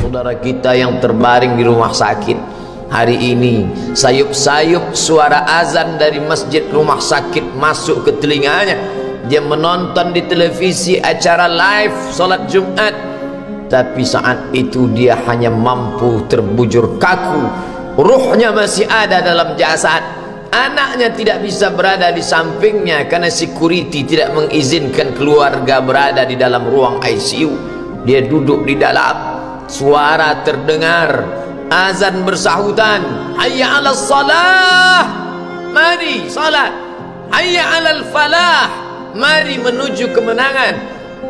saudara kita yang terbaring di rumah sakit hari ini, sayup-sayup suara azan dari masjid rumah sakit masuk ke telinganya. Dia menonton di televisi acara live salat Jumat, tapi saat itu dia hanya mampu terbujur kaku. Ruhnya masih ada dalam jasad. Anaknya tidak bisa berada di sampingnya karena security tidak mengizinkan keluarga berada di dalam ruang ICU. Dia duduk di dalam. Suara terdengar, azan bersahutan, hayya 'alas salah, mari salat, hayya 'alal falah, mari menuju kemenangan.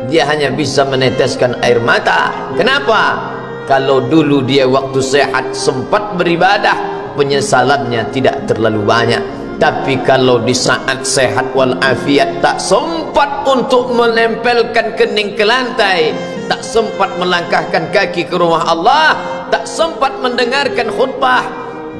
Dia hanya bisa meneteskan air mata. Kenapa? Kalau dulu dia waktu sehat sempat beribadah, penyesalannya tidak terlalu banyak. Tapi kalau di saat sehat walafiat tak sempat untuk menempelkan kening ke lantai, tak sempat melangkahkan kaki ke rumah Allah, tak sempat mendengarkan khutbah,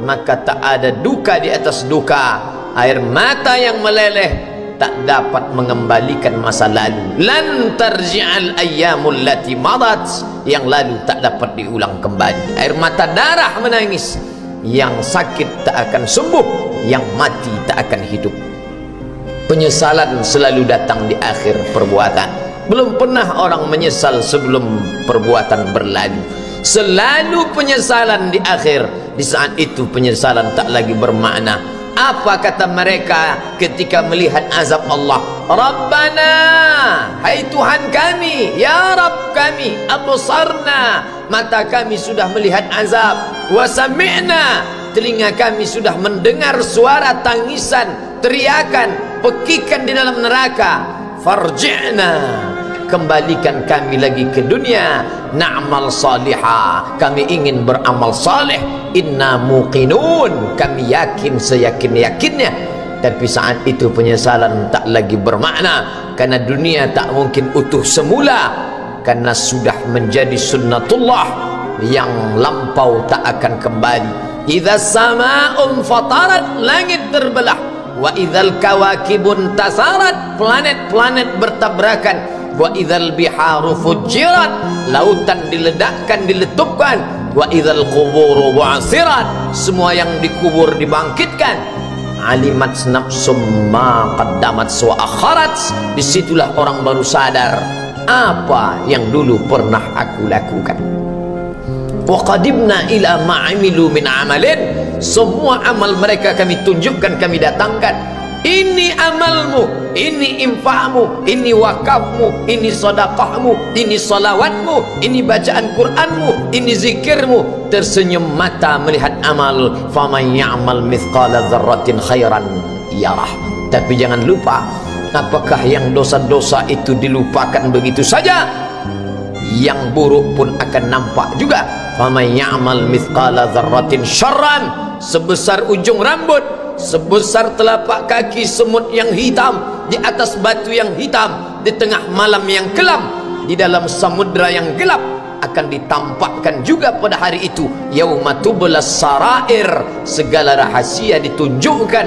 maka tak ada duka di atas duka. Air mata yang meleleh tak dapat mengembalikan masa lalu. Lan tarji'al ayyamul lati madat, yang lalu tak dapat diulang kembali. Air mata darah menangis. Yang sakit tak akan sembuh, yang mati tak akan hidup. Penyesalan selalu datang di akhir perbuatan. Belum pernah orang menyesal sebelum perbuatan berlalu. Selalu penyesalan di akhir. Di saat itu penyesalan tak lagi bermakna. Apa kata mereka ketika melihat azab Allah? Rabbana, hai Tuhan kami, ya Rabb kami, absarna, mata kami sudah melihat azab, wa sami'na, telinga kami sudah mendengar suara tangisan, teriakan, pekikan di dalam neraka. Farji'na, kembalikan kami lagi ke dunia, na'mal salihah, kami ingin beramal saleh, inna muqinun, kami yakin seyakin-yakinnya. Tapi saat itu penyesalan tak lagi bermakna, karena dunia tak mungkin utuh semula, karena sudah menjadi sunnatullah yang lampau tak akan kembali. Idza sama'un fatarat, langit terbelah, wa idzal kawakibun tasarat, planet-planet bertabrakan, wa idzal biharu fujirat, lautan diledakkan, diletupkan, wa idzal quburu bu'asirat, semua yang dikubur dibangkitkan. Alimat nafsum ma qaddamat wa akharat, disitulah orang baru sadar apa yang dulu pernah aku lakukan. Wa qadimna ila ma'amilu min amalin, semua amal mereka kami tunjukkan, kami datangkan. Ini amalmu, ini infakmu, ini wakafmu, ini sedekahmu, ini salawatmu, ini bacaan Qur'anmu, ini zikirmu. Tersenyum mata melihat amal. Faman ya'mal mithqala dzarratin khairan yarah. Tapi jangan lupa, apakah yang dosa-dosa itu dilupakan begitu saja? Yang buruk pun akan nampak juga. Faman ya'mal mithqala dzarratin syarran, sebesar ujung rambut, sebesar telapak kaki semut yang hitam, di atas batu yang hitam, di tengah malam yang kelam, di dalam samudra yang gelap, akan ditampakkan juga pada hari itu. Yauma tublas sarair, segala rahasia ditunjukkan,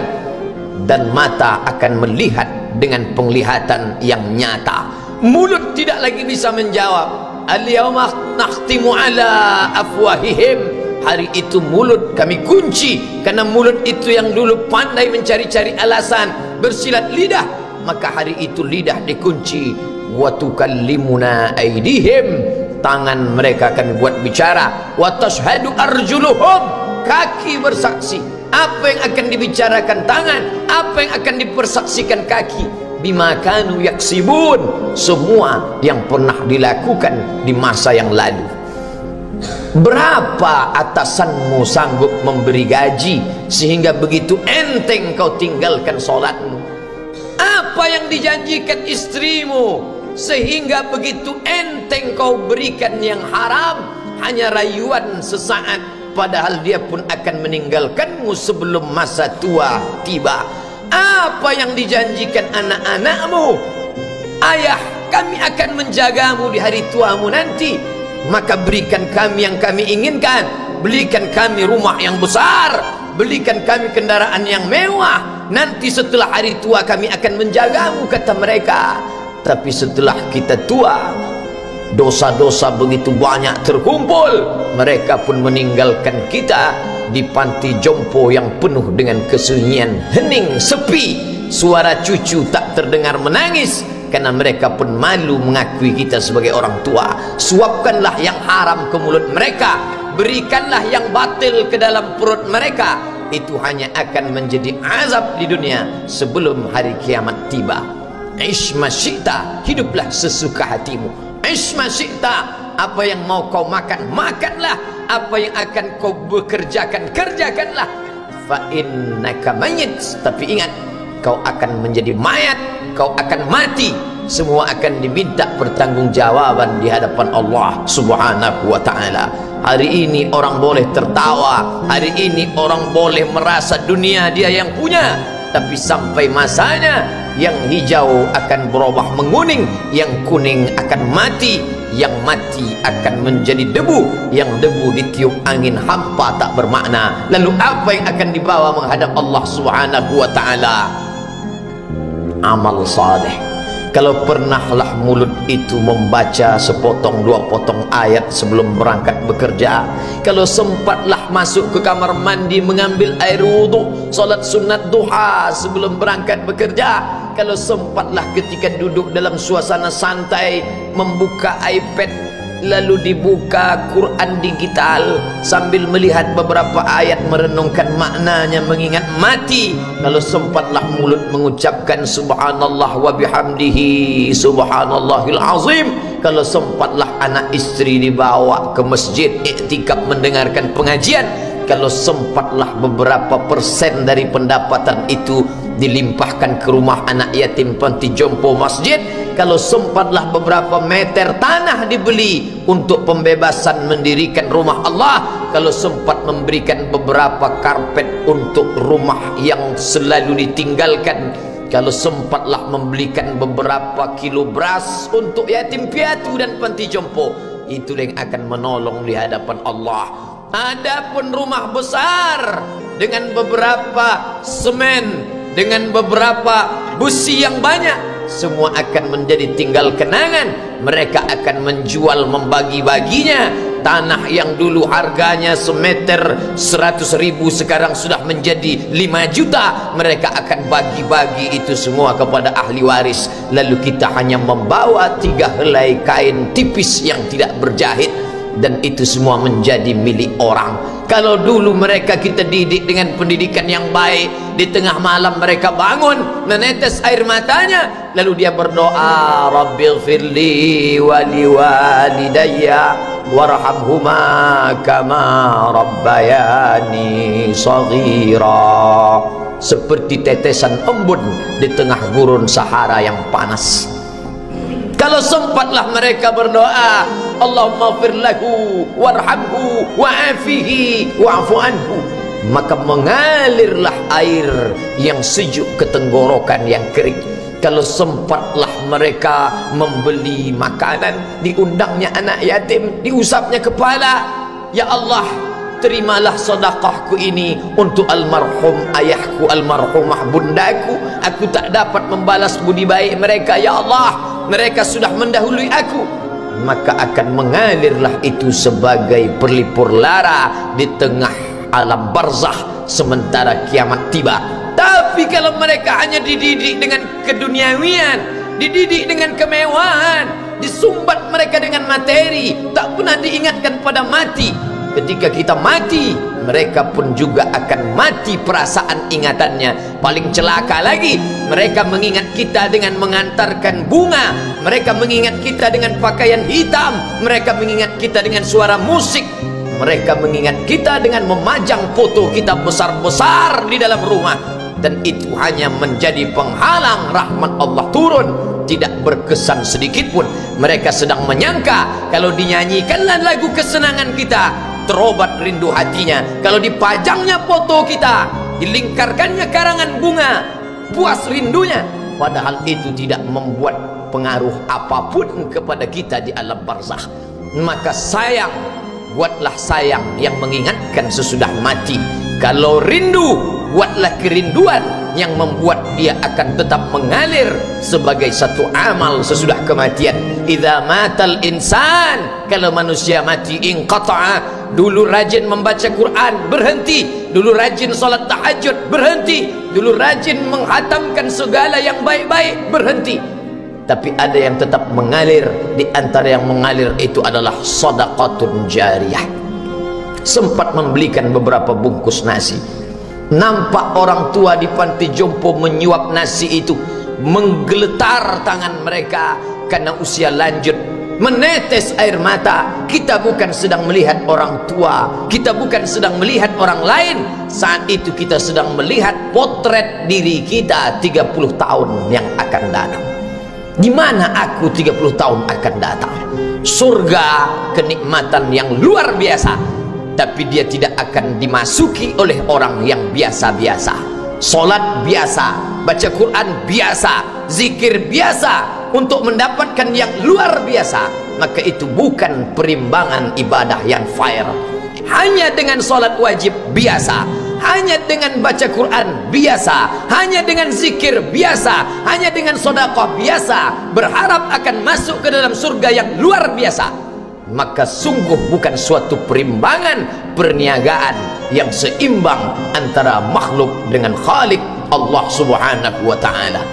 dan mata akan melihat dengan penglihatan yang nyata. Mulut tidak lagi bisa menjawab. Al-yauma nakhtimu ala afwahihim, hari itu mulut kami kunci, karena mulut itu yang dulu pandai mencari-cari alasan, bersilat lidah, maka hari itu lidah dikunci. Wa tukallimuna aydihim, tangan mereka akan buat bicara. Wa tashhadu arjuluhum, kaki bersaksi. Apa yang akan dibicarakan tangan, apa yang akan dipersaksikan kaki. Bima kanu yaksibun, semua yang pernah dilakukan di masa yang lalu. Berapa atasanmu sanggup memberi gaji sehingga begitu enteng kau tinggalkan sholatmu? Apa yang dijanjikan istrimu sehingga begitu enteng kau berikan yang haram? Hanya rayuan sesaat, padahal dia pun akan meninggalkanmu sebelum masa tua tiba. Apa yang dijanjikan anak-anakmu? Ayah, kami akan menjagamu di hari tuamu nanti, maka berikan kami yang kami inginkan. Belikan kami rumah yang besar, belikan kami kendaraan yang mewah. Nanti setelah hari tua kami akan menjagamu, kata mereka. Tapi setelah kita tua, dosa-dosa begitu banyak terkumpul, mereka pun meninggalkan kita di panti jompo yang penuh dengan kesunyian, hening, sepi, suara cucu tak terdengar menangis, karena mereka pun malu mengakui kita sebagai orang tua. Suapkanlah yang haram ke mulut mereka, berikanlah yang batil ke dalam perut mereka. Itu hanya akan menjadi azab di dunia sebelum hari kiamat tiba. Ish ma syi'ta, hiduplah sesuka hatimu. Ish ma syi'ta, apa yang mau kau makan, makanlah. Apa yang akan kau bekerjakan, kerjakanlah. Fa innaka mayyit, tapi ingat, kau akan menjadi mayat, kau akan mati. Semua akan diminta pertanggungjawaban di hadapan Allah Subhanahu wa ta'ala. Hari ini orang boleh tertawa, hari ini orang boleh merasa dunia dia yang punya, tapi sampai masanya yang hijau akan berubah menguning, yang kuning akan mati, yang mati akan menjadi debu, yang debu ditiup angin hampa tak bermakna. Lalu apa yang akan dibawa menghadap Allah Subhanahu wa ta'ala? Amal saleh. Kalau pernahlah mulut itu membaca sepotong dua potong ayat sebelum berangkat bekerja, kalau sempatlah masuk ke kamar mandi mengambil air wudhu, solat sunat duha sebelum berangkat bekerja, kalau sempatlah ketika duduk dalam suasana santai membuka iPad lalu dibuka Quran digital sambil melihat beberapa ayat merenungkan maknanya, mengingat mati, kalau sempatlah mulut mengucapkan subhanallah wa bihamdihi subhanallahil azim, kalau sempatlah anak istri dibawa ke masjid iktikaf mendengarkan pengajian, kalau sempatlah beberapa persen dari pendapatan itu dilimpahkan ke rumah anak yatim panti jompo masjid, kalau sempatlah beberapa meter tanah dibeli untuk pembebasan mendirikan rumah Allah, kalau sempat memberikan beberapa karpet untuk rumah yang selalu ditinggalkan, kalau sempatlah membelikan beberapa kilo beras untuk yatim piatu dan panti jompo, itu yang akan menolong di hadapan Allah. Adapun rumah besar dengan beberapa semen, dengan beberapa busi yang banyak, semua akan menjadi tinggal kenangan. Mereka akan menjual, membagi-baginya. Tanah yang dulu harganya semeter 100.000 sekarang sudah menjadi 5 juta. Mereka akan bagi-bagi itu semua kepada ahli waris. Lalu kita hanya membawa 3 helai kain tipis yang tidak berjahit, dan itu semua menjadi milik orang. Kalau dulu mereka kita didik dengan pendidikan yang baik, di tengah malam mereka bangun menetes air matanya, lalu dia berdoa, Rabbighfirli wa liwalidayya warhamhuma kama rabbayani shaghira, seperti tetesan embun di tengah gurun Sahara yang panas. Kalau sempatlah mereka berdoa, Allahumma fir lahu warhamhu wa'afihi wa'fu anhu, maka mengalirlah air yang sejuk ke tenggorokan yang kering. Kalau sempatlah mereka membeli makanan, diundangnya anak yatim, diusapnya kepala, ya Allah, terimalah sedekahku ini untuk almarhum ayahku, almarhumah bundaku. Aku tak dapat membalas budi baik mereka, ya Allah, mereka sudah mendahului aku. Maka akan mengalirlah itu sebagai perlipur lara di tengah alam barzah sementara kiamat tiba. Tapi kalau mereka hanya dididik dengan keduniawian, dididik dengan kemewahan, disumbat mereka dengan materi, tak pernah diingatkan pada mati. Ketika kita mati, mereka pun juga akan mati perasaan ingatannya. Paling celaka lagi, mereka mengingat kita dengan mengantarkan bunga, mereka mengingat kita dengan pakaian hitam, mereka mengingat kita dengan suara musik, mereka mengingat kita dengan memajang foto kita besar-besar di dalam rumah. Dan itu hanya menjadi penghalang rahmat Allah turun, tidak berkesan sedikit pun. Mereka sedang menyangka kalau dinyanyikanlah lagu kesenangan kita, terobat rindu hatinya. Kalau dipajangnya foto kita, dilingkarkannya karangan bunga, puas rindunya. Padahal itu tidak membuat pengaruh apapun kepada kita di alam barzakh. Maka sayang, buatlah sayang yang mengingatkan sesudah mati. Kalau rindu, buatlah kerinduan yang membuat dia akan tetap mengalir sebagai satu amal sesudah kematian. idza matal insan, kalau manusia mati inqata'a, dulu rajin membaca Quran berhenti, dulu rajin salat tahajud berhenti, dulu rajin menghatamkan segala yang baik-baik berhenti. Tapi ada yang tetap mengalir. Di antara yang mengalir itu adalah sedekatun jariyah. Sempat membelikan beberapa bungkus nasi, nampak orang tua di panti jompo menyuap nasi itu, menggeletar tangan mereka karena usia lanjut, menetes air mata. Kita bukan sedang melihat orang tua, kita bukan sedang melihat orang lain, saat itu kita sedang melihat potret diri kita 30 tahun yang akan datang. Di mana aku 30 tahun akan datang? Surga, kenikmatan yang luar biasa, tapi dia tidak akan dimasuki oleh orang yang biasa-biasa. Solat biasa, baca Quran biasa, zikir biasa, untuk mendapatkan yang luar biasa, maka itu bukan perimbangan ibadah yang fair. Hanya dengan solat wajib biasa, hanya dengan baca Quran biasa, hanya dengan zikir biasa, hanya dengan sedekah biasa, berharap akan masuk ke dalam surga yang luar biasa, maka sungguh bukan suatu perimbangan perniagaan yang seimbang antara makhluk dengan Khalik Allah Subhanahu wa ta'ala.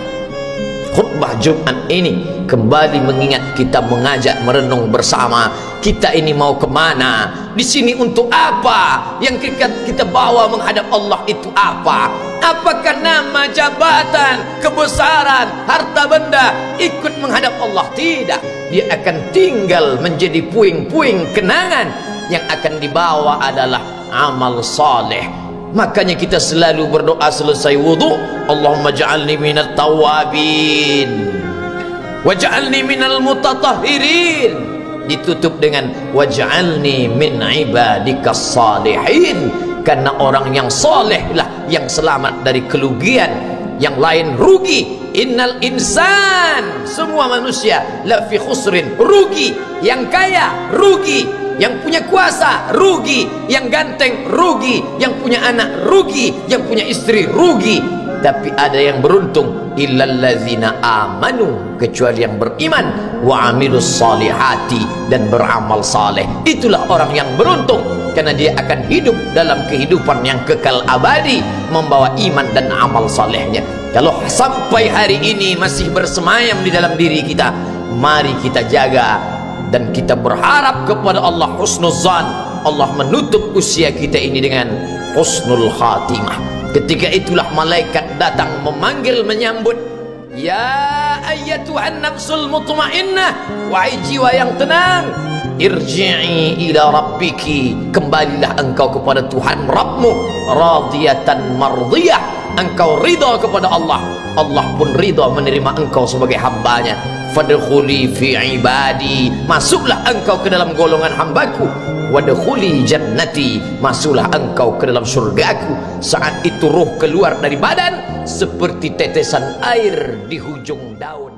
Khutbah Jumat ini kembali mengingat kita, mengajak merenung bersama, kita ini mau kemana, di sini untuk apa, yang kita bawa menghadap Allah itu apa? Apakah nama, jabatan, kebesaran, harta benda ikut menghadap Allah? Tidak, dia akan tinggal menjadi puing-puing kenangan. Yang akan dibawa adalah amal saleh. Makanya kita selalu berdoa selesai wudu, Allahumma ja'alni minat tawabin waj'alni minal mutatahhirin, ditutup dengan waj'alni min ibadikas salihin, karena orang yang soleh lah yang selamat dari kerugian, yang lain rugi. Innal insan, semua manusia la fi khusrin, rugi. Yang kaya rugi, yang punya kuasa rugi, yang ganteng rugi, yang punya anak rugi, yang punya istri rugi. Tapi ada yang beruntung, illallazina amanu, kecuali yang beriman, wa amilus salihati, dan beramal saleh. Itulah orang yang beruntung, karena dia akan hidup dalam kehidupan yang kekal abadi, membawa iman dan amal salehnya. Kalau sampai hari ini masih bersemayam di dalam diri kita, mari kita jaga dan kita berharap kepada Allah husnuzan. Allah menutup usia kita ini dengan husnul khatimah. Ketika itulah malaikat datang memanggil, menyambut, ya ayyatuhan nafsul mutmainnah, wahai jiwa yang tenang, irji'i ila rabbiki, kembalilah engkau kepada Tuhan Rabbmu, radiyatan mardiyah, engkau ridha kepada Allah, Allah pun ridha menerima engkau sebagai hambanya. Fadkhuli fi ibadi, masuklah engkau ke dalam golongan hambaku. Wadkhuli jannati, masuklah engkau ke dalam surgaku. Saat itu ruh keluar dari badan seperti tetesan air di hujung daun.